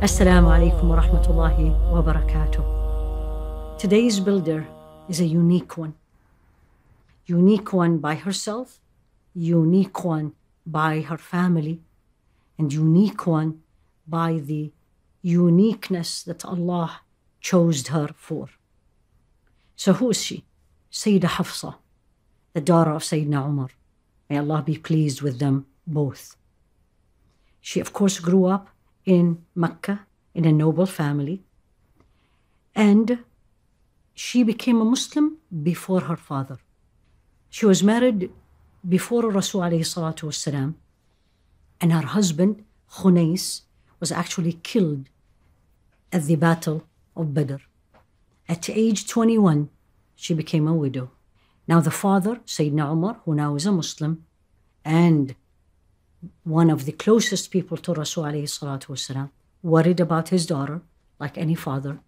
Assalamu alaikum wa rahmatullahi wa barakatuh. Today's builder is a unique one. Unique one by herself, unique one by her family, and unique one by the uniqueness that Allah chose her for. So who is she? Sayyidah Hafsa, the daughter of Sayyidina Umar. May Allah be pleased with them both. She, of course, grew up in Mecca in a noble family, and she became a Muslim before her father. She was married before Rasul alayhi salatu wasalam, and her husband, Khunais, was actually killed at the Battle of Badr. At age 21, she became a widow. Now the father, Sayyidina Umar, who now is a Muslim, and one of the closest people to Rasul alayhi salatu wasalam, worried about his daughter, like any father,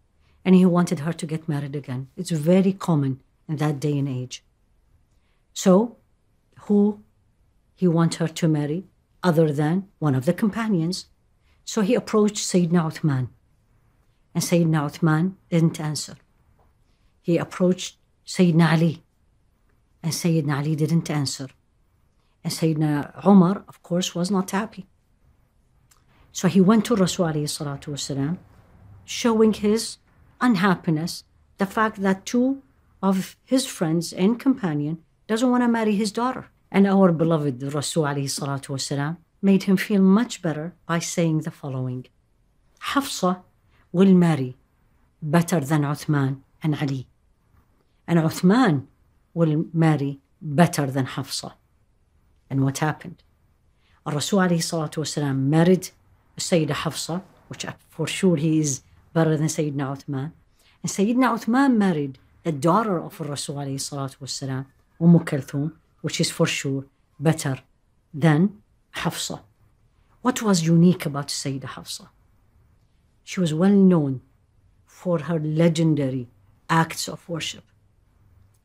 and he wanted her to get married again. It's very common in that day and age. So, who he wanted her to marry other than one of the companions? So he approached Sayyidina Uthman, and Sayyidina Uthman didn't answer. He approached Sayyidina Ali, and Sayyidina Ali didn't answer. And Sayyidina Umar, of course, was not happy. So he went to Rasul alayhi salatu wasalam, showing his unhappiness, the fact that two of his friends and companion doesn't want to marry his daughter. And our beloved Rasul alayhi salatu wasalam made him feel much better by saying the following: Hafsa will marry better than Uthman and Ali. And Uthman will marry better than Hafsa. And what happened? Rasul alayhi salatu wasalam married Sayyidah Hafsa, which for sure he is better than Sayyidina Uthman. And Sayyidina Uthman married the daughter of Rasul alayhi salatu wasalam, Kulthum, which is for sure better than Hafsa. What was unique about Sayyidah Hafsa? She was well known for her legendary acts of worship.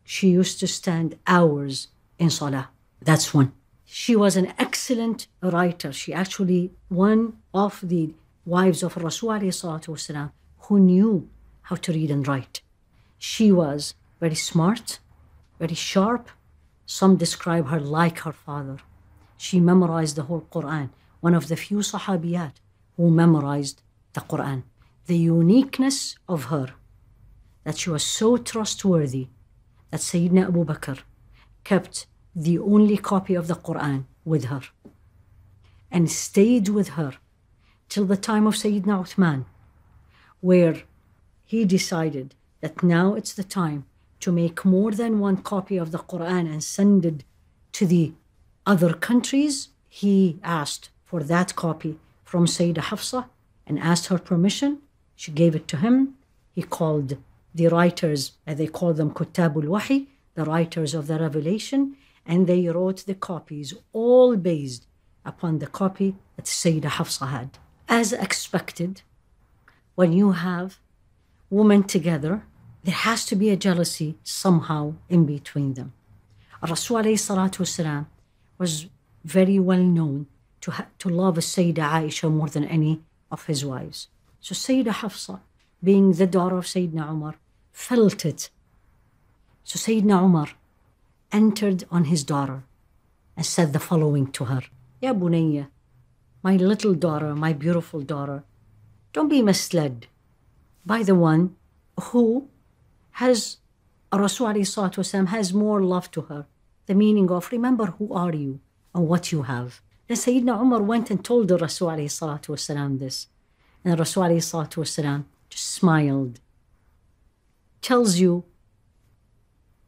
She used to stand hours in salah. That's one. She was an excellent writer. She actually one of the wives of Rasul alayhi salatu wasalam who knew how to read and write. She was very smart, very sharp. Some describe her like her father. She memorized the whole Quran. One of the few sahabiyat who memorized the Quran. The uniqueness of her, that she was so trustworthy that Sayyidina Abu Bakr kept the only copy of the Quran with her and stayed with her till the time of Sayyidina Uthman, where he decided that now it's the time to make more than one copy of the Quran and send it to the other countries. He asked for that copy from Sayyidah Hafsa and asked her permission. She gave it to him. He called the writers, as they call them, Kuttabul Wahi, the writers of the revelation, and they wrote the copies, all based upon the copy that Sayyidah Hafsa had. As expected, when you have women together, there has to be a jealousy somehow in between them. Rasul alayhi salatu wasalam was very well known to love Sayyidah Aisha more than any of his wives. So Sayyidah Hafsa, being the daughter of Sayyidina Umar, felt it. So Sayyidina Umar entered on his daughter and said the following to her: Ya Bunayya, my little daughter, my beautiful daughter, don't be misled by the one who has, Rasul alayhi salatu wasalam has more love to her. The meaning of, remember who are you and what you have. Then Sayyidina Umar went and told the Rasul alayhi salatu wasalam this. And Rasul alayhi salatu wasalam just smiled. Tells you,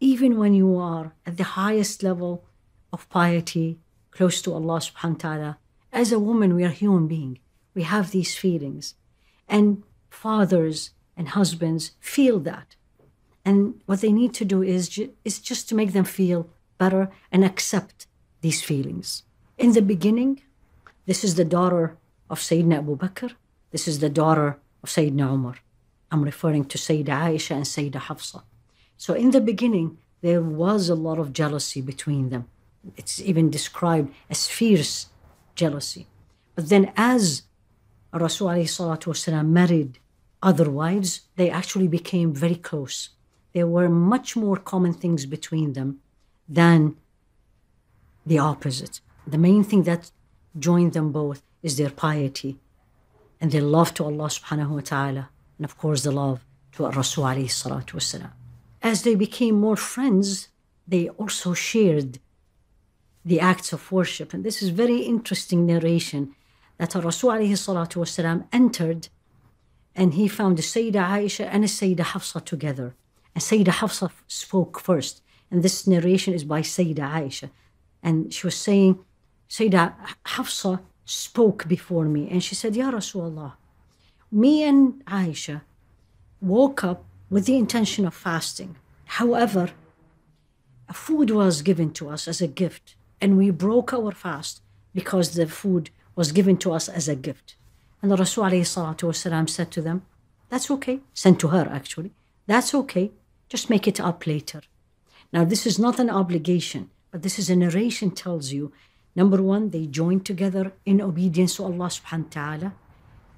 even when you are at the highest level of piety, close to Allah subhanahu wa ta'ala, as a woman, we are human beings. We have these feelings. And fathers and husbands feel that. And what they need to do is just to make them feel better and accept these feelings. In the beginning, this is the daughter of Sayyidina Abu Bakr. This is the daughter of Sayyidina Umar. I'm referring to Sayyidah Aisha and Sayyidah Hafsa. So in the beginning, there was a lot of jealousy between them. It's even described as fierce jealousy. But then as Rasul alayhi salatu wasalam married other wives, they actually became very close. There were much more common things between them than the opposite. The main thing that joined them both is their piety and their love to Allah subhanahu wa ta'ala, and of course the love to Rasul alayhi salatu wasalam. As they became more friends, they also shared the acts of worship. And this is very interesting narration that Rasul alayhi salatu wasalam entered and he found the Sayyidah Aisha and the Sayyidah Hafsa together. And Sayyidah Hafsa spoke first. And this narration is by Sayyidah Aisha. And she was saying, Sayyidah Hafsa spoke before me. And she said, Ya Rasulullah, me and Aisha woke up with the intention of fasting. However, food was given to us as a gift. And we broke our fast because the food was given to us as a gift. And the Rasul alayhi salatu wasalam said to them, that's okay. Sent to her actually. That's okay. Just make it up later. Now this is not an obligation, but this is a narration tells you, number one, they joined together in obedience to Allah subhanahu wa ta'ala.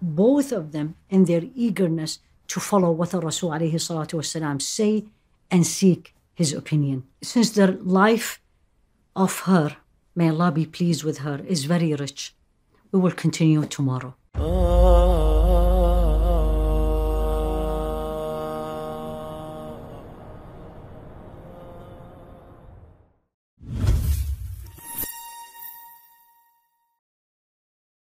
Both of them in their eagerness to follow what the Rasul alayhi salatu wasalam say and seek his opinion. Since the life of her, may Allah be pleased with her, is very rich, we will continue tomorrow.